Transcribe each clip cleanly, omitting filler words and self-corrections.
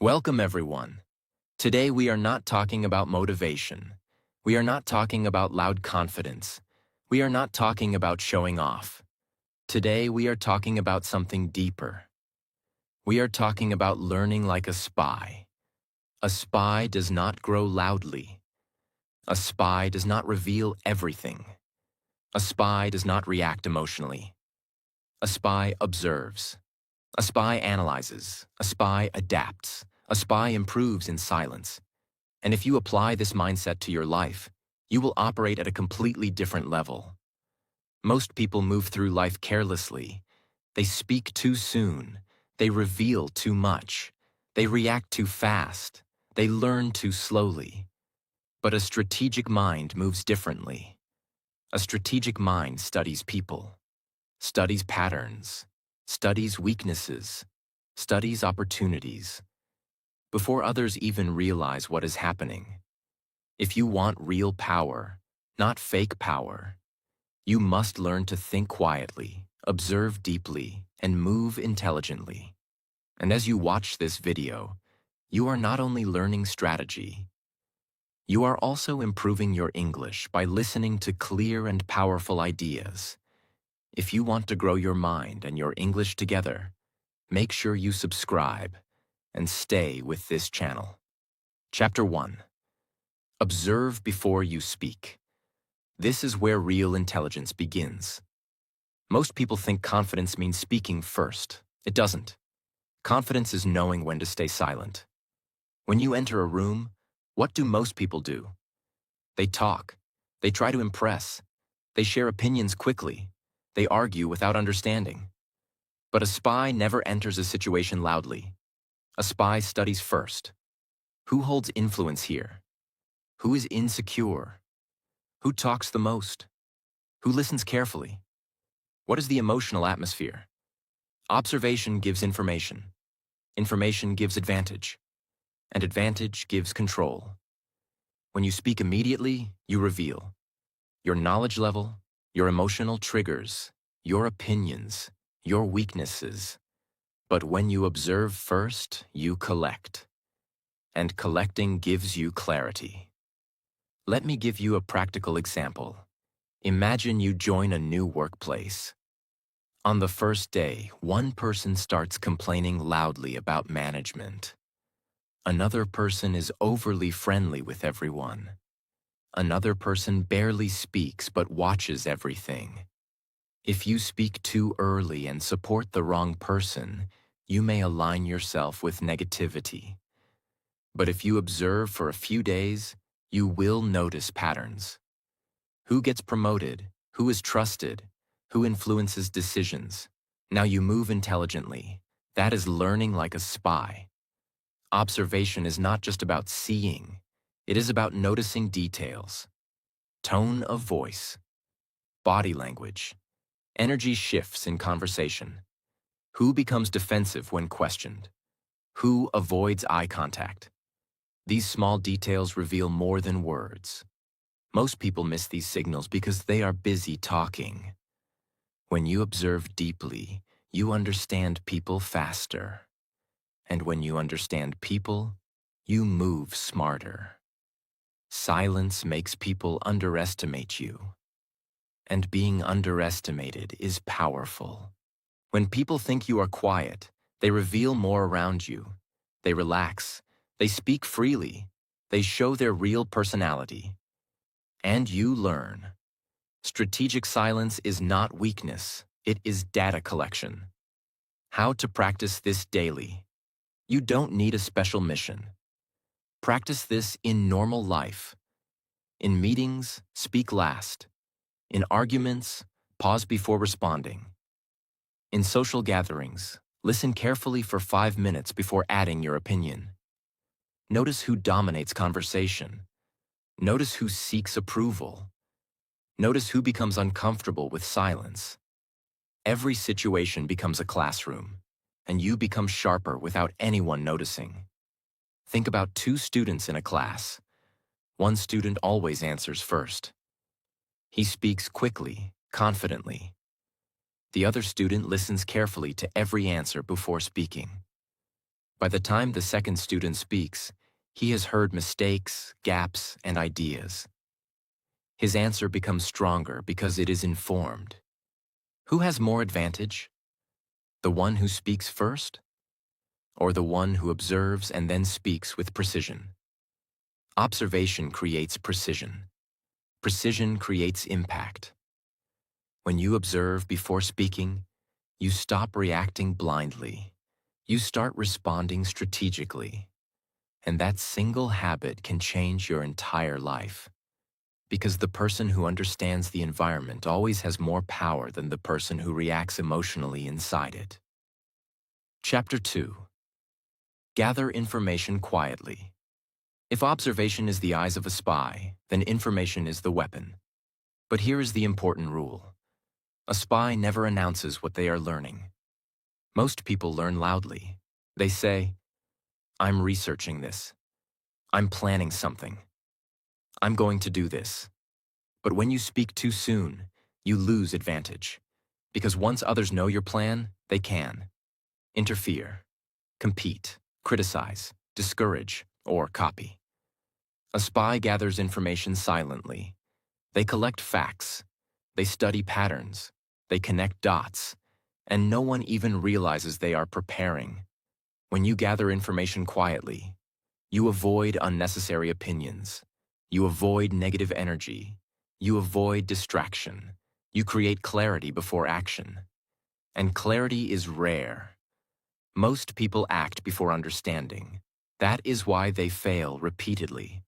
Welcome, everyone. Today we are not talking about motivation. We are not talking about loud confidence. We are not talking about showing off. Today we are talking about something deeper. We are talking about learning like a spy. A spy does not grow loudly. A spy does not reveal everything. A spy does not react emotionally. A spy observes. A spy analyzes. A spy adapts. A spy improves in silence. And if you apply this mindset to your life, you will operate at a completely different level. Most people move through life carelessly. They speak too soon. They reveal too much. They react too fast. They learn too slowly. But a strategic mind moves differently. A strategic mind studies people, studies patterns, studies weaknesses, studies opportunities, before others even realize what is happening. If you want real power, not fake power, you must learn to think quietly, observe deeply, and move intelligently. And as you watch this video, you are not only learning strategy, you are also improving your English by listening to clear and powerful ideas. If you want to grow your mind and your English together, make sure you subscribe and stay with this channel. Chapter 1. Observe before you speak. This is where real intelligence begins. Most people think confidence means speaking first. It doesn't. Confidence is knowing when to stay silent. When you enter a room, what do most people do? They talk. They try to impress. They share opinions quickly. They argue without understanding. But a spy never enters a situation loudly. A spy studies first. Who holds influence here? Who is insecure? Who talks the most? Who listens carefully? What is the emotional atmosphere? Observation gives information. Information gives advantage. And advantage gives control. When you speak immediately, you reveal your knowledge level, your emotional triggers, your opinions, your weaknesses. But when you observe first, you collect. And collecting gives you clarity. Let me give you a practical example. Imagine you join a new workplace. On the first day, one person starts complaining loudly about management. Another person is overly friendly with everyone. Another person barely speaks but watches everything. If you speak too early and support the wrong person, you may align yourself with negativity. But if you observe for a few days, you will notice patterns. Who gets promoted? Who is trusted? Who influences decisions? Now you move intelligently. That is learning like a spy. Observation is not just about seeing. It is about noticing details. Tone of voice, body language, energy shifts in conversation. Who becomes defensive when questioned? Who avoids eye contact? These small details reveal more than words. Most people miss these signals because they are busy talking. When you observe deeply, you understand people faster. And when you understand people, you move smarter. Silence makes people underestimate you. And being underestimated is powerful. When people think you are quiet, they reveal more around you. They relax. They speak freely. They show their real personality. And you learn. Strategic silence is not weakness. It is data collection. How to practice this daily. You don't need a special mission. Practice this in normal life. In meetings, speak last. In arguments, pause before responding. In social gatherings, listen carefully for 5 minutes before adding your opinion. Notice who dominates conversation. Notice who seeks approval. Notice who becomes uncomfortable with silence. Every situation becomes a classroom, and you become sharper without anyone noticing. Think about 2 students in a class. One student always answers first. He speaks quickly, confidently. The other student listens carefully to every answer before speaking. By the time the second student speaks, he has heard mistakes, gaps, and ideas. His answer becomes stronger because it is informed. Who has more advantage? The one who speaks first, or the one who observes and then speaks with precision? Observation creates precision. Precision creates impact. When you observe before speaking, you stop reacting blindly. You start responding strategically. And that single habit can change your entire life. Because the person who understands the environment always has more power than the person who reacts emotionally inside it. Chapter 2. Gather information quietly. If observation is the eyes of a spy, then information is the weapon. But here is the important rule. A spy never announces what they are learning. Most people learn loudly. They say, "I'm researching this. I'm planning something. I'm going to do this." But when you speak too soon, you lose advantage. Because once others know your plan, they can interfere, compete, criticize, discourage, or copy. A spy gathers information silently. They collect facts. They study patterns. They connect dots. And no one even realizes they are preparing. When you gather information quietly, you avoid unnecessary opinions. You avoid negative energy. You avoid distraction. You create clarity before action. And clarity is rare. Most people act before understanding. That is why they fail repeatedly.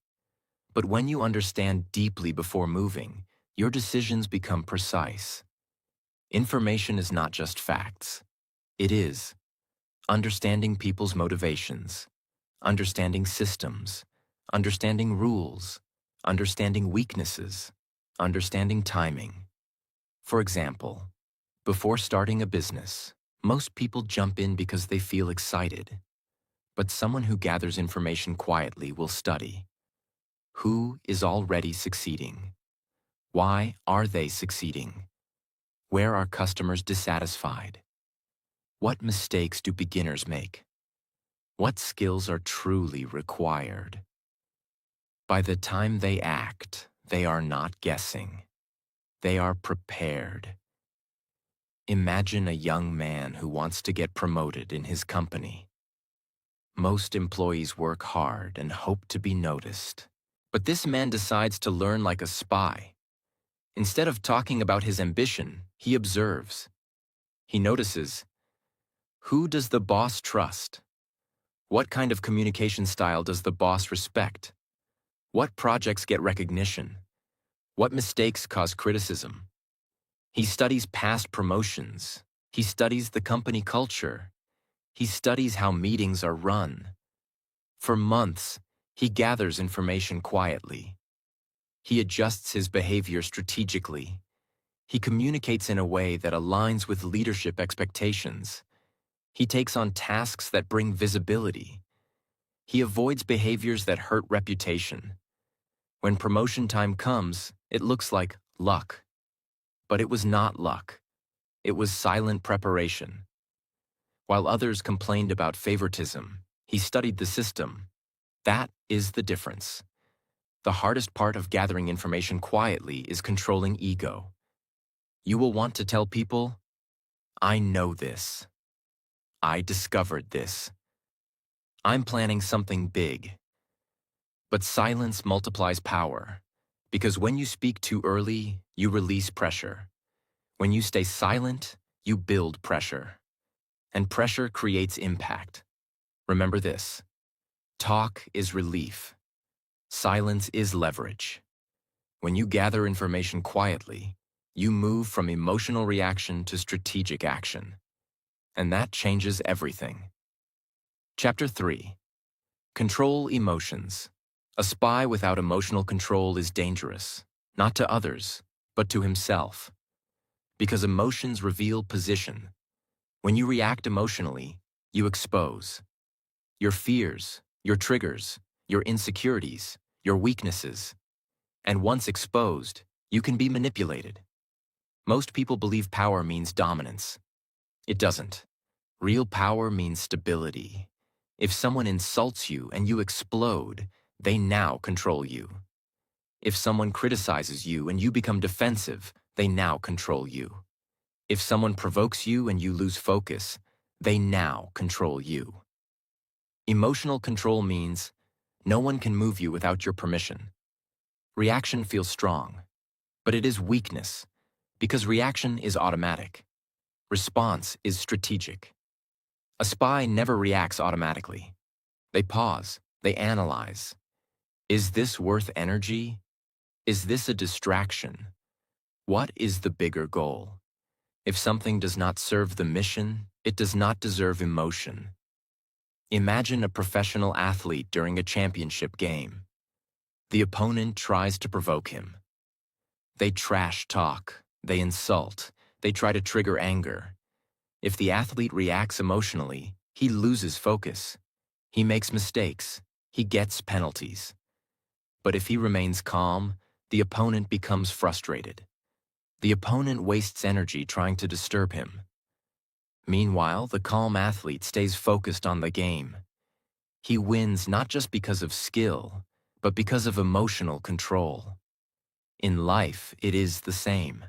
But when you understand deeply before moving, your decisions become precise. Information is not just facts. It is understanding people's motivations, understanding systems, understanding rules, understanding weaknesses, understanding timing. For example, before starting a business, most people jump in because they feel excited. But someone who gathers information quietly will study. Who is already succeeding? Why are they succeeding? Where are customers dissatisfied? What mistakes do beginners make? What skills are truly required? By the time they act, they are not guessing. They are prepared. Imagine a young man who wants to get promoted in his company. Most employees work hard and hope to be noticed. But this man decides to learn like a spy. Instead of talking about his ambition, he observes. He notices, who does the boss trust? What kind of communication style does the boss respect? What projects get recognition? What mistakes cause criticism? He studies past promotions. He studies the company culture. He studies how meetings are run. For months, he gathers information quietly. He adjusts his behavior strategically. He communicates in a way that aligns with leadership expectations. He takes on tasks that bring visibility. He avoids behaviors that hurt reputation. When promotion time comes, it looks like luck. But it was not luck. It was silent preparation. While others complained about favoritism, he studied the system. That is the difference. The hardest part of gathering information quietly is controlling ego. You will want to tell people, "I know this. I discovered this. I'm planning something big." But silence multiplies power, because when you speak too early, you release pressure. When you stay silent, you build pressure. And pressure creates impact. Remember this: talk is relief. Silence is leverage. When you gather information quietly, you move from emotional reaction to strategic action. And that changes everything. Chapter 3. Control emotions. A spy without emotional control is dangerous, not to others, but to himself. Because emotions reveal position. When you react emotionally, you expose your fears, your triggers, your insecurities, your weaknesses. And once exposed, you can be manipulated. Most people believe power means dominance. It doesn't. Real power means stability. If someone insults you and you explode, they now control you. If someone criticizes you and you become defensive, they now control you. If someone provokes you and you lose focus, they now control you. Emotional control means no one can move you without your permission. Reaction feels strong, but it is weakness, because reaction is automatic. Response is strategic. A spy never reacts automatically. They pause, they analyze. Is this worth energy? Is this a distraction? What is the bigger goal? If something does not serve the mission, it does not deserve emotion. Imagine a professional athlete during a championship game. The opponent tries to provoke him. They trash talk, they insult, they try to trigger anger. If the athlete reacts emotionally, he loses focus. He makes mistakes. He gets penalties. But if he remains calm, the opponent becomes frustrated. The opponent wastes energy trying to disturb him. Meanwhile, the calm athlete stays focused on the game. He wins not just because of skill, but because of emotional control. In life, it is the same.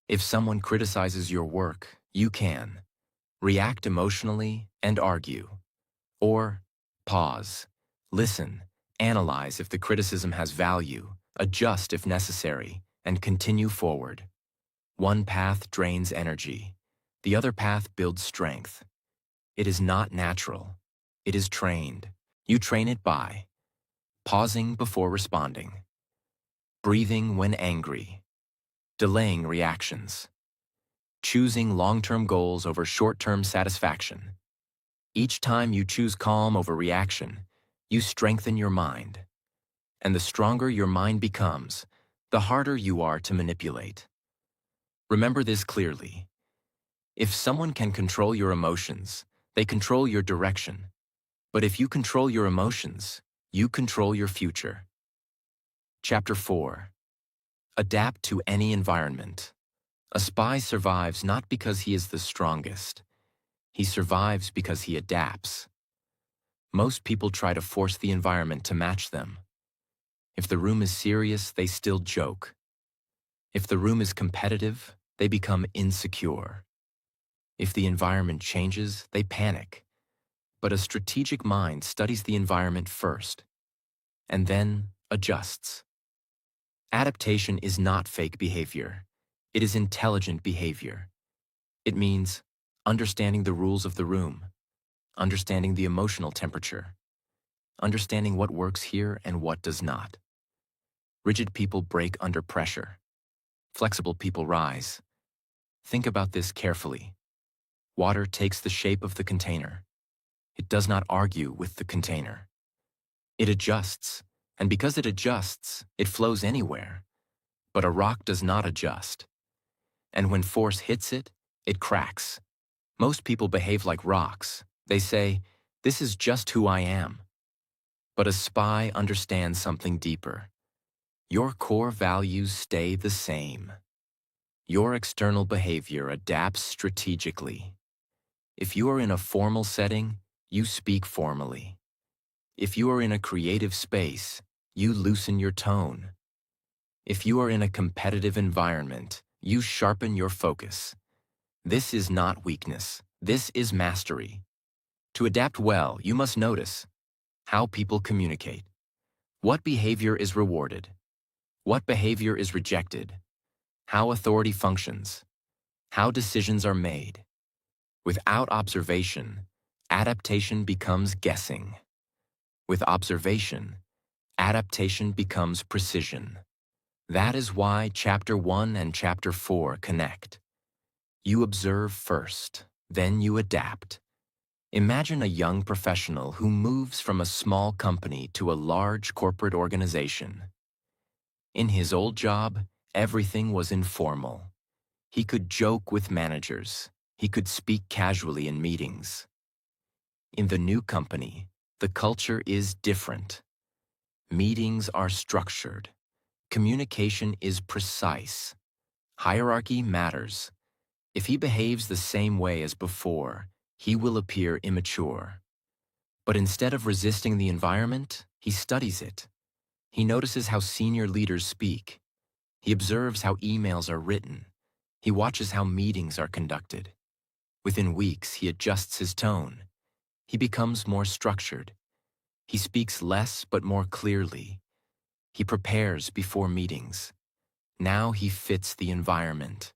If someone criticizes your work, you can react emotionally and argue. Or pause, listen, analyze if the criticism has value, adjust if necessary, and continue forward. One path drains energy. The other path builds strength. It is not natural. It is trained. You train it by pausing before responding, breathing when angry, delaying reactions, choosing long-term goals over short-term satisfaction. Each time you choose calm over reaction, you strengthen your mind. And the stronger your mind becomes, the harder you are to manipulate. Remember this clearly. If someone can control your emotions, they control your direction. But if you control your emotions, you control your future. Chapter 4. Adapt to any environment. A spy survives not because he is the strongest. He survives because he adapts. Most people try to force the environment to match them. If the room is serious, they still joke. If the room is competitive, they become insecure. If the environment changes, they panic. But a strategic mind studies the environment first, and then adjusts. Adaptation is not fake behavior. It is intelligent behavior. It means understanding the rules of the room, understanding the emotional temperature, understanding what works here and what does not. Rigid people break under pressure. Flexible people rise. Think about this carefully. Water takes the shape of the container. It does not argue with the container. It adjusts, and because it adjusts, it flows anywhere. But a rock does not adjust. And when force hits it, it cracks. Most people behave like rocks. They say, "This is just who I am." But a spy understands something deeper. Your core values stay the same. Your external behavior adapts strategically. If you are in a formal setting, you speak formally. If you are in a creative space, you loosen your tone. If you are in a competitive environment, you sharpen your focus. This is not weakness. This is mastery. To adapt well, you must notice how people communicate. What behavior is rewarded? What behavior is rejected? How authority functions? How decisions are made? Without observation, adaptation becomes guessing. With observation, adaptation becomes precision. That is why Chapter 1 and Chapter 4 connect. You observe first, then you adapt. Imagine a young professional who moves from a small company to a large corporate organization. In his old job, everything was informal. He could joke with managers. He could speak casually in meetings. In the new company, the culture is different. Meetings are structured. Communication is precise. Hierarchy matters. If he behaves the same way as before, he will appear immature. But instead of resisting the environment, he studies it. He notices how senior leaders speak. He observes how emails are written. He watches how meetings are conducted. Within weeks, he adjusts his tone. He becomes more structured. He speaks less but more clearly. He prepares before meetings. Now he fits the environment.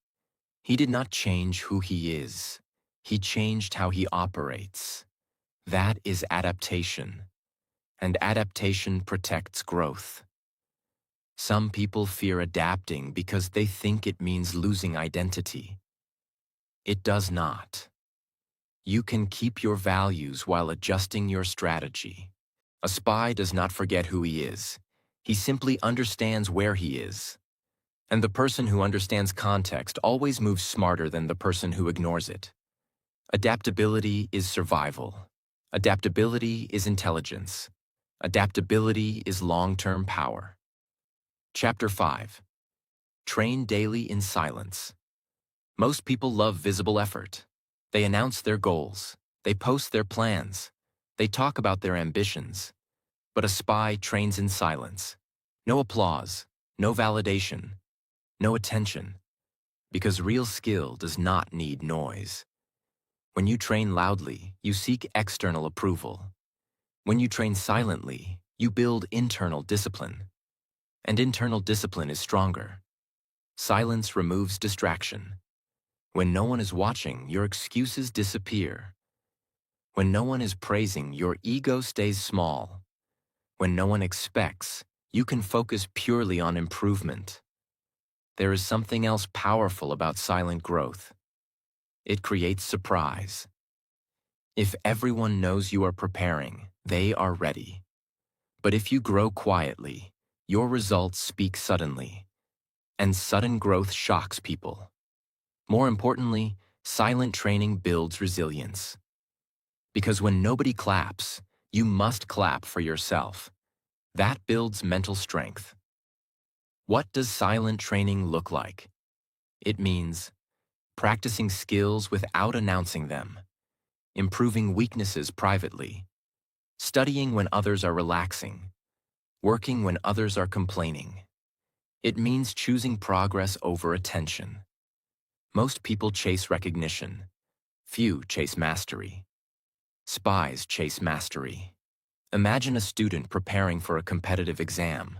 He did not change who he is. He changed how he operates. That is adaptation. And adaptation protects growth. Some people fear adapting because they think it means losing identity. It does not. You can keep your values while adjusting your strategy. A spy does not forget who he is. He simply understands where he is. And the person who understands context always moves smarter than the person who ignores it. Adaptability is survival. Adaptability is intelligence. Adaptability is long-term power. Chapter 5. Train daily in silence. Most people love visible effort. They announce their goals. They post their plans. They talk about their ambitions. But a spy trains in silence. No applause, no validation, no attention. Because real skill does not need noise. When you train loudly, you seek external approval. When you train silently, you build internal discipline. And internal discipline is stronger. Silence removes distraction. When no one is watching, your excuses disappear. When no one is praising, your ego stays small. When no one expects, you can focus purely on improvement. There is something else powerful about silent growth. It creates surprise. If everyone knows you are preparing, they are ready. But if you grow quietly, your results speak suddenly. And sudden growth shocks people. More importantly, silent training builds resilience. Because when nobody claps, you must clap for yourself. That builds mental strength. What does silent training look like? It means practicing skills without announcing them, improving weaknesses privately, studying when others are relaxing, working when others are complaining. It means choosing progress over attention. Most people chase recognition. Few chase mastery. Spies chase mastery. Imagine a student preparing for a competitive exam.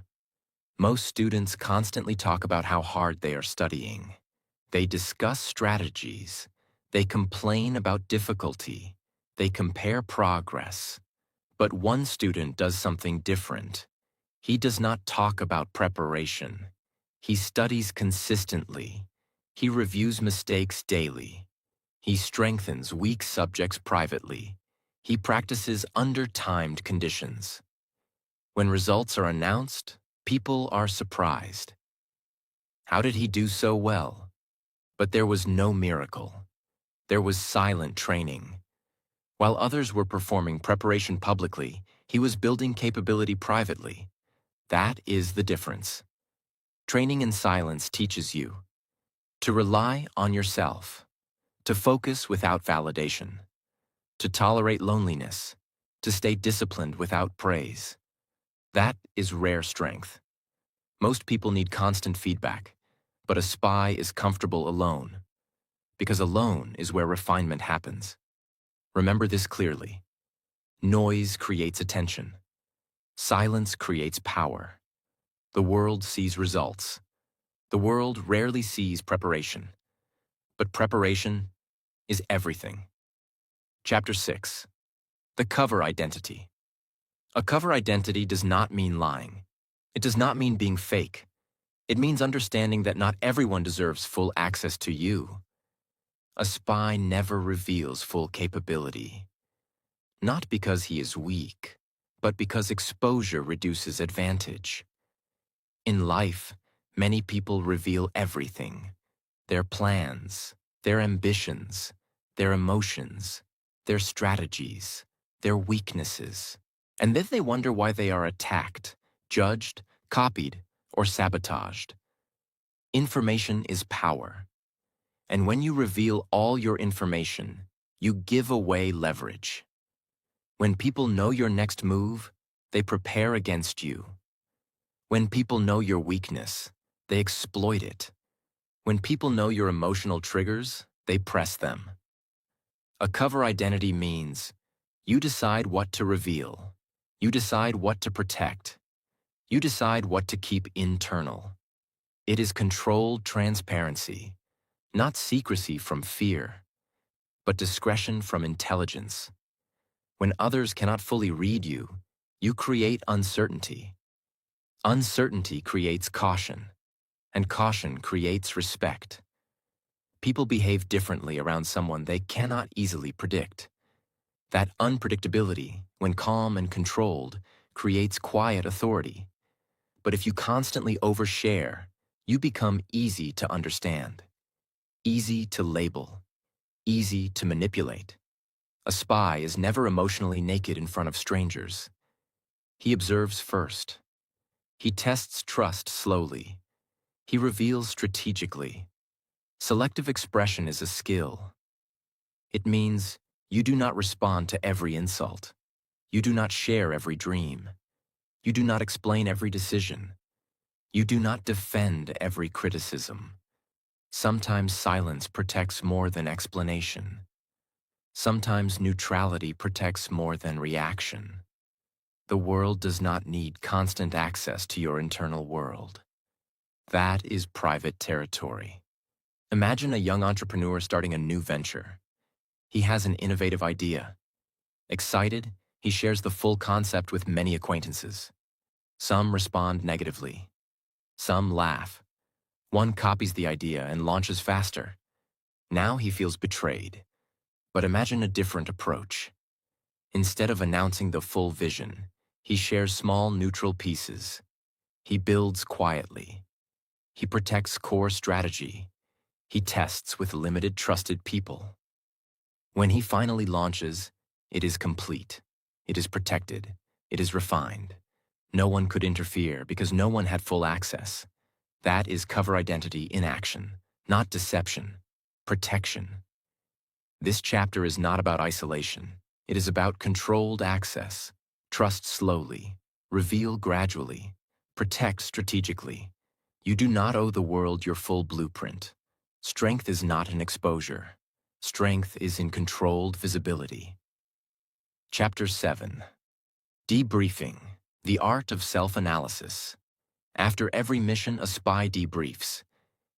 Most students constantly talk about how hard they are studying. They discuss strategies. They complain about difficulty. They compare progress. But one student does something different. He does not talk about preparation. He studies consistently. He reviews mistakes daily. He strengthens weak subjects privately. He practices under timed conditions. When results are announced, people are surprised. How did he do so well? But there was no miracle. There was silent training. While others were performing preparation publicly, he was building capability privately. That is the difference. Training in silence teaches you to rely on yourself, to focus without validation, to tolerate loneliness, to stay disciplined without praise. That is rare strength. Most people need constant feedback, but a spy is comfortable alone, because alone is where refinement happens. Remember this clearly. Noise creates attention. Silence creates power. The world sees results. The world rarely sees preparation. But preparation is everything. Chapter 6. The cover identity. A cover identity does not mean lying. It does not mean being fake. It means understanding that not everyone deserves full access to you. A spy never reveals full capability. Not because he is weak, but because exposure reduces advantage. In life, many people reveal everything: their plans, their ambitions, their emotions, their strategies, their weaknesses. And then they wonder why they are attacked, judged, copied, or sabotaged. Information is power. And when you reveal all your information, you give away leverage. When people know your next move, they prepare against you. When people know your weakness, they exploit it. When people know your emotional triggers, they press them. A cover identity means you decide what to reveal. You decide what to protect. You decide what to keep internal. It is controlled transparency, not secrecy from fear, but discretion from intelligence. When others cannot fully read you, you create uncertainty. Uncertainty creates caution, and caution creates respect. People behave differently around someone they cannot easily predict. That unpredictability, when calm and controlled, creates quiet authority. But if you constantly overshare, you become easy to understand, easy to label, easy to manipulate. A spy is never emotionally naked in front of strangers. He observes first. He tests trust slowly. He reveals strategically. Selective expression is a skill. It means you do not respond to every insult. You do not share every dream. You do not explain every decision. You do not defend every criticism. Sometimes silence protects more than explanation. Sometimes neutrality protects more than reaction. The world does not need constant access to your internal world. That is private territory. Imagine a young entrepreneur starting a new venture. He has an innovative idea. Excited, he shares the full concept with many acquaintances. Some respond negatively. Some laugh. One copies the idea and launches faster. Now he feels betrayed. But imagine a different approach. Instead of announcing the full vision, he shares small neutral pieces. He builds quietly. He protects core strategy. He tests with limited trusted people. When he finally launches, it is complete. It is protected. It is refined. No one could interfere because no one had full access. That is cover identity in action, not deception, protection. This chapter is not about isolation. It is about controlled access. Trust slowly, reveal gradually, protect strategically. You do not owe the world your full blueprint. Strength is not in exposure. Strength is in controlled visibility. Chapter 7. Debriefing, the art of self-analysis. After every mission, a spy debriefs.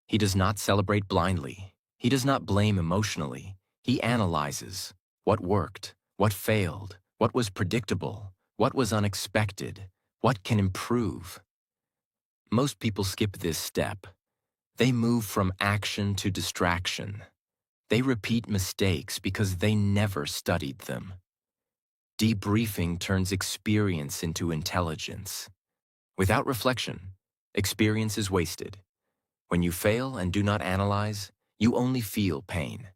He does not celebrate blindly. He does not blame emotionally. He analyzes what worked, what failed, what was predictable, what was unexpected, what can improve. Most people skip this step. They move from action to distraction. They repeat mistakes because they never studied them. Debriefing turns experience into intelligence. Without reflection, experience is wasted. When you fail and do not analyze, you only feel pain.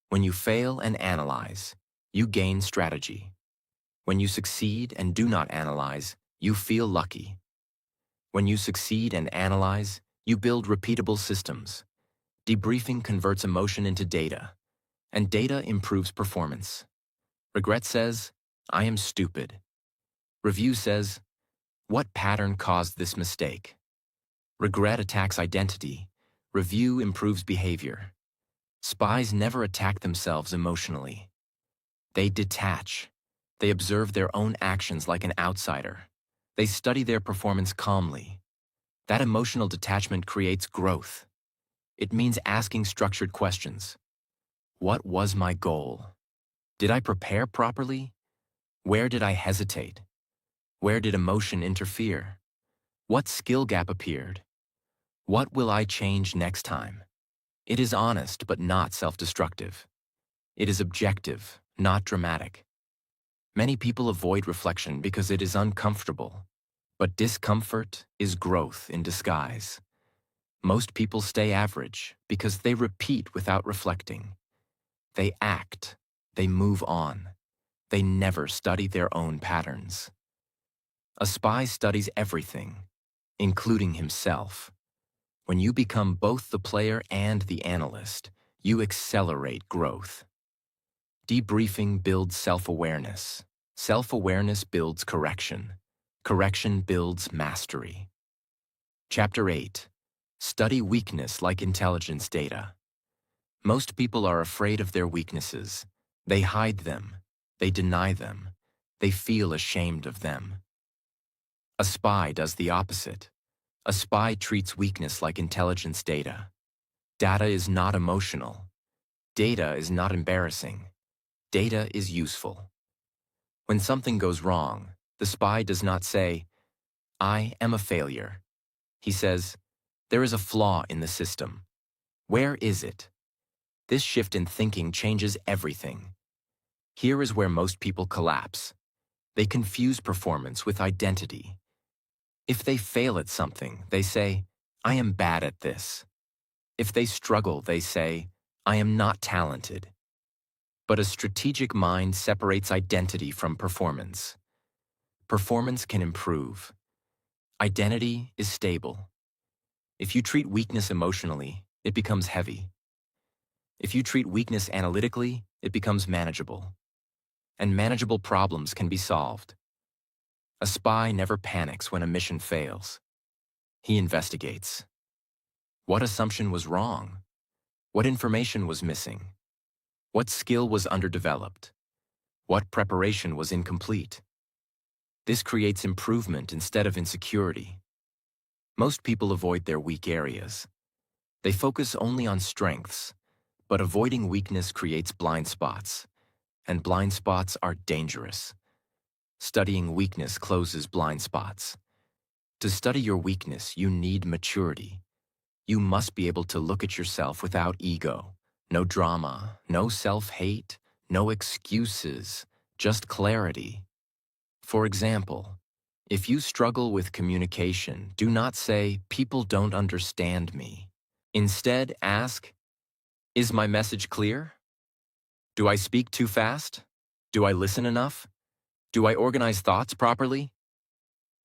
When you fail and analyze, you gain strategy. When you succeed and do not analyze, you feel lucky. When you succeed and analyze, you build repeatable systems. Debriefing converts emotion into data, and data improves performance. Regret says, I am stupid. Review says, what pattern caused this mistake? Regret attacks identity. Review improves behavior. Spies never attack themselves emotionally. They detach. They observe their own actions like an outsider. They study their performance calmly. That emotional detachment creates growth. It means asking structured questions. What was my goal? Did I prepare properly? Where did I hesitate? Where did emotion interfere? What skill gap appeared? What will I change next time? It is honest but not self-destructive. It is objective, not dramatic. Many people avoid reflection because it is uncomfortable. But discomfort is growth in disguise. Most people stay average because they repeat without reflecting. They act. They move on. They never study their own patterns. A spy studies everything, including himself. When you become both the player and the analyst, you accelerate growth. Debriefing builds self-awareness. Self-awareness builds correction. Correction builds mastery. Chapter 8. Study weakness like intelligence data. Most people are afraid of their weaknesses. They hide them. They deny them. They feel ashamed of them. A spy does the opposite. A spy treats weakness like intelligence data. Data is not emotional. Data is not embarrassing. Data is useful. When something goes wrong, the spy does not say, "I am a failure." He says, "There is a flaw in the system. Where is it?" This shift in thinking changes everything. Here is where most people collapse. They confuse performance with identity. If they fail at something, they say, "I am bad at this." If they struggle, they say, "I am not talented." But a strategic mind separates identity from performance. Performance can improve. Identity is stable. If you treat weakness emotionally, it becomes heavy. If you treat weakness analytically, it becomes manageable. And manageable problems can be solved. A spy never panics when a mission fails. He investigates. What assumption was wrong? What information was missing? What skill was underdeveloped? What preparation was incomplete? This creates improvement instead of insecurity. Most people avoid their weak areas. They focus only on strengths, but avoiding weakness creates blind spots, and blind spots are dangerous. Studying weakness closes blind spots. To study your weakness, you need maturity. You must be able to look at yourself without ego. No drama, no self-hate, no excuses, just clarity. For example, if you struggle with communication, do not say, "People don't understand me." Instead, ask, "Is my message clear? Do I speak too fast? Do I listen enough? Do I organize thoughts properly?"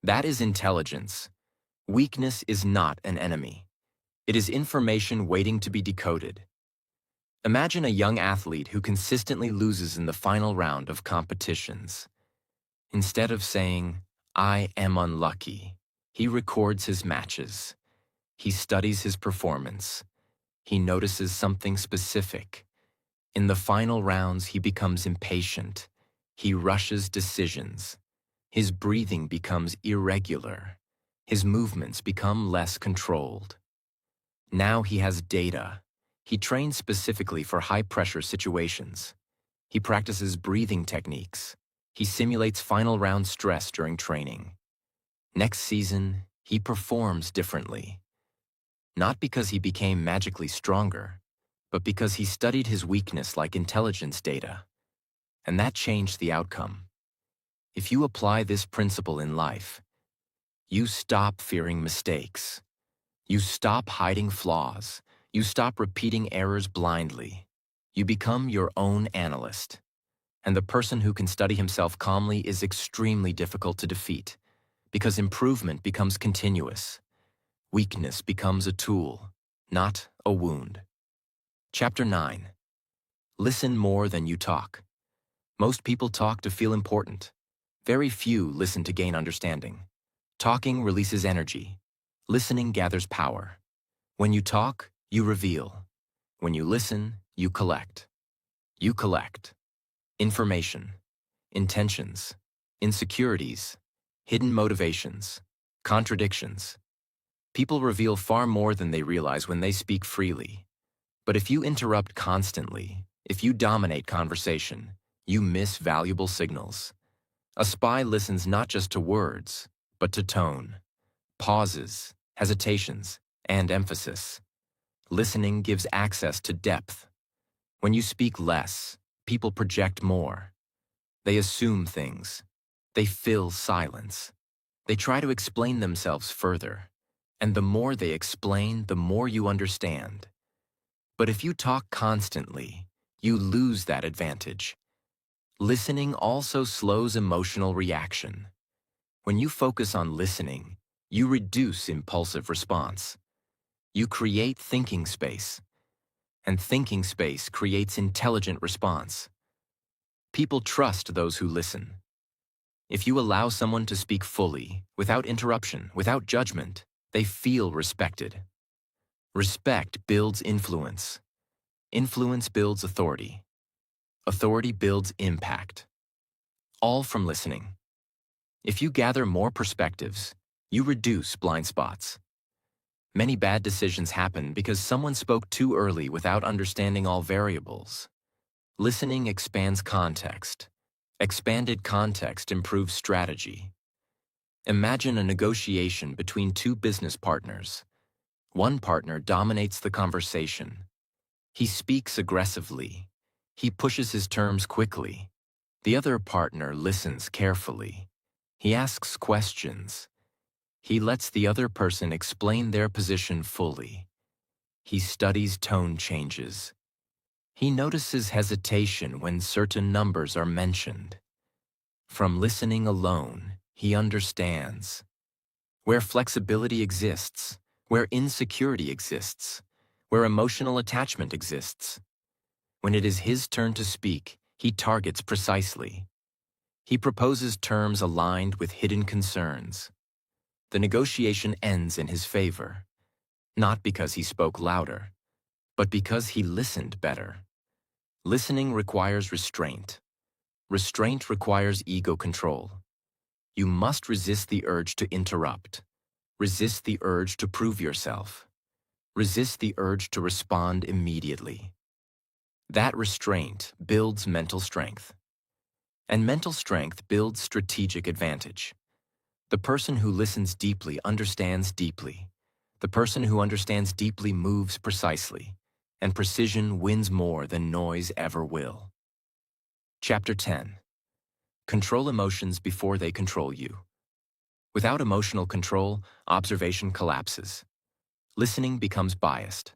That is intelligence. Weakness is not an enemy. It is information waiting to be decoded. Imagine a young athlete who consistently loses in the final round of competitions. Instead of saying, "I am unlucky," he records his matches. He studies his performance. He notices something specific. In the final rounds, he becomes impatient. He rushes decisions. His breathing becomes irregular. His movements become less controlled. Now he has data. He trains specifically for high-pressure situations. He practices breathing techniques. He simulates final round stress during training. Next season, he performs differently. Not because he became magically stronger, but because he studied his weakness like intelligence data. And that changed the outcome. If you apply this principle in life, you stop fearing mistakes. You stop hiding flaws. You stop repeating errors blindly. You become your own analyst. And the person who can study himself calmly is extremely difficult to defeat, because improvement becomes continuous. Weakness becomes a tool, not a wound. Chapter 9. Listen more than you talk. Most people talk to feel important. Very few listen to gain understanding. Talking releases energy. Listening gathers power. When you talk, you reveal. When you listen, you collect. You collect information, intentions, insecurities, hidden motivations, contradictions. People reveal far more than they realize when they speak freely. But if you interrupt constantly, if you dominate conversation, you miss valuable signals. A spy listens not just to words, but to tone, pauses, hesitations, and emphasis. Listening gives access to depth. When you speak less, people project more. They assume things. They fill silence. They try to explain themselves further. And the more they explain, the more you understand. But if you talk constantly, you lose that advantage. Listening also slows emotional reaction. When you focus on listening, you reduce impulsive response. You create thinking space. And thinking space creates intelligent response. People trust those who listen. If you allow someone to speak fully, without interruption, without judgment, they feel respected. Respect builds influence. Influence builds authority. Authority builds impact. All from listening. If you gather more perspectives, you reduce blind spots. Many bad decisions happen because someone spoke too early without understanding all variables. Listening expands context. Expanded context improves strategy. Imagine a negotiation between two business partners. One partner dominates the conversation. He speaks aggressively. He pushes his terms quickly. The other partner listens carefully. He asks questions. He lets the other person explain their position fully. He studies tone changes. He notices hesitation when certain numbers are mentioned. From listening alone, he understands. Where flexibility exists, where insecurity exists, where emotional attachment exists. When it is his turn to speak, he targets precisely. He proposes terms aligned with hidden concerns. The negotiation ends in his favor, not because he spoke louder, but because he listened better. Listening requires restraint. Restraint requires ego control. You must resist the urge to interrupt. Resist the urge to prove yourself. Resist the urge to respond immediately. That restraint builds mental strength. And mental strength builds strategic advantage. The person who listens deeply understands deeply. The person who understands deeply moves precisely, and precision wins more than noise ever will. Chapter 10. Control emotions before they control you. Without emotional control, observation collapses. Listening becomes biased.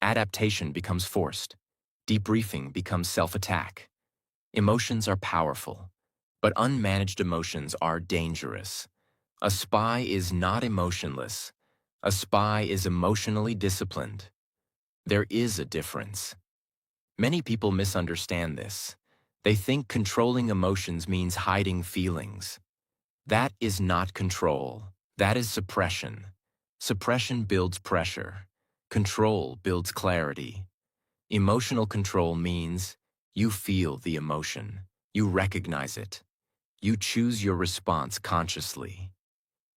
Adaptation becomes forced. Debriefing becomes self-attack. Emotions are powerful, but unmanaged emotions are dangerous. A spy is not emotionless. A spy is emotionally disciplined. There is a difference. Many people misunderstand this. They think controlling emotions means hiding feelings. That is not control. That is suppression. Suppression builds pressure. Control builds clarity. Emotional control means you feel the emotion. You recognize it. You choose your response consciously,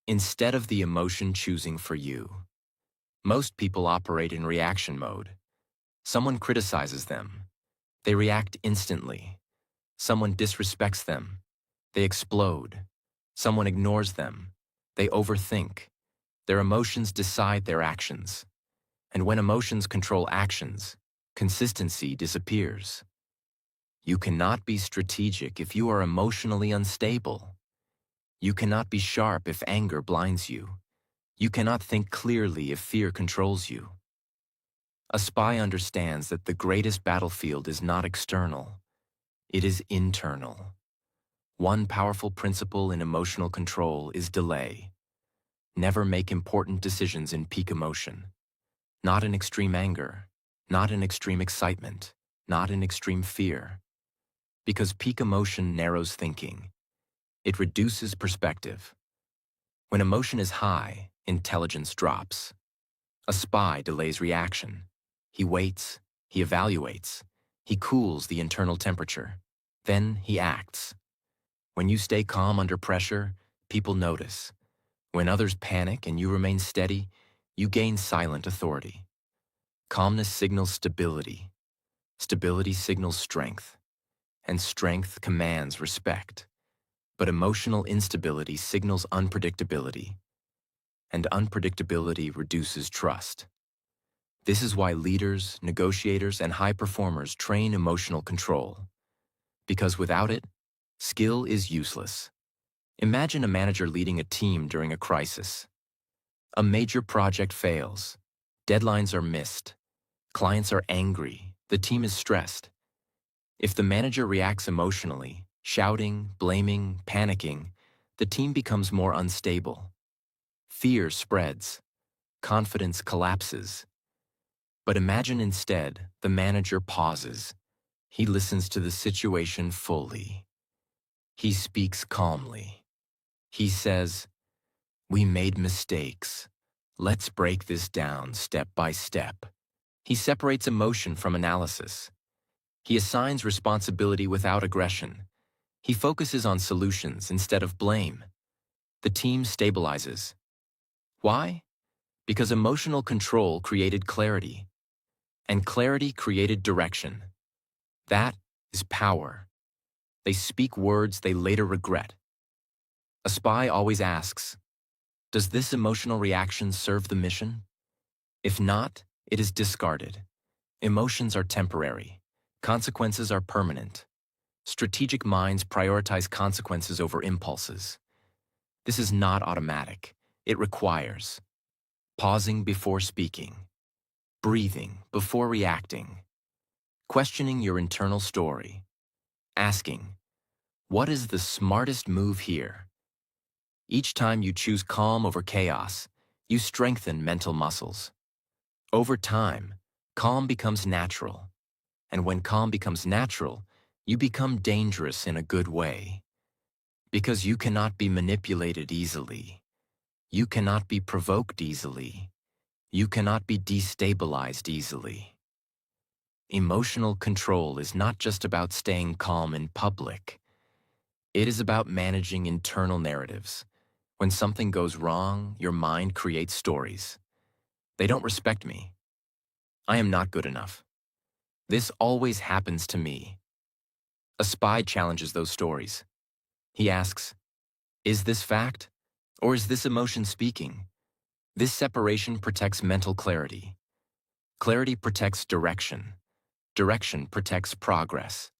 instead of the emotion choosing for you. Most people operate in reaction mode. Someone criticizes them. They react instantly. Someone disrespects them. They explode. Someone ignores them. They overthink. Their emotions decide their actions. And when emotions control actions, consistency disappears. You cannot be strategic if you are emotionally unstable. You cannot be sharp if anger blinds you. You cannot think clearly if fear controls you. A spy understands that the greatest battlefield is not external. It is internal. One powerful principle in emotional control is delay. Never make important decisions in peak emotion. Not in extreme anger, not in extreme excitement, not in extreme fear. Because peak emotion narrows thinking. It reduces perspective. When emotion is high, intelligence drops. A spy delays reaction. He waits, he evaluates, he cools the internal temperature. Then he acts. When you stay calm under pressure, people notice. When others panic and you remain steady, you gain silent authority. Calmness signals stability. Stability signals strength. And strength commands respect. But emotional instability signals unpredictability. And unpredictability reduces trust. This is why leaders, negotiators, and high performers train emotional control. Because without it, skill is useless. Imagine a manager leading a team during a crisis. A major project fails. Deadlines are missed. Clients are angry. The team is stressed. If the manager reacts emotionally, shouting, blaming, panicking, the team becomes more unstable. Fear spreads. Confidence collapses. But imagine instead, the manager pauses. He listens to the situation fully. He speaks calmly. He says, "We made mistakes. Let's break this down step by step." He separates emotion from analysis. He assigns responsibility without aggression. He focuses on solutions instead of blame. The team stabilizes. Why? Because emotional control created clarity, and clarity created direction. That is power. They speak words they later regret. A spy always asks, does this emotional reaction serve the mission? If not, it is discarded. Emotions are temporary. Consequences are permanent. Strategic minds prioritize consequences over impulses. This is not automatic. It requires pausing before speaking, breathing before reacting, questioning your internal story, asking, what is the smartest move here? Each time you choose calm over chaos, you strengthen mental muscles. Over time, calm becomes natural. And when calm becomes natural, you become dangerous in a good way. Because you cannot be manipulated easily. You cannot be provoked easily. You cannot be destabilized easily. Emotional control is not just about staying calm in public. It is about managing internal narratives. When something goes wrong, your mind creates stories. They don't respect me. I am not good enough. This always happens to me. A spy challenges those stories. He asks, is this fact? Or is this emotion speaking? This separation protects mental clarity. Clarity protects direction. Direction protects progress.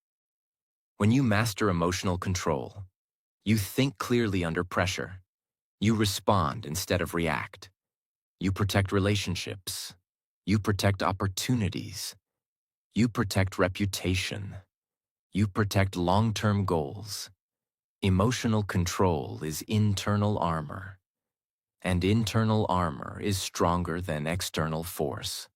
When you master emotional control, you think clearly under pressure. You respond instead of react. You protect relationships. You protect opportunities. You protect reputation. You protect long-term goals. Emotional control is internal armor, and internal armor is stronger than external force.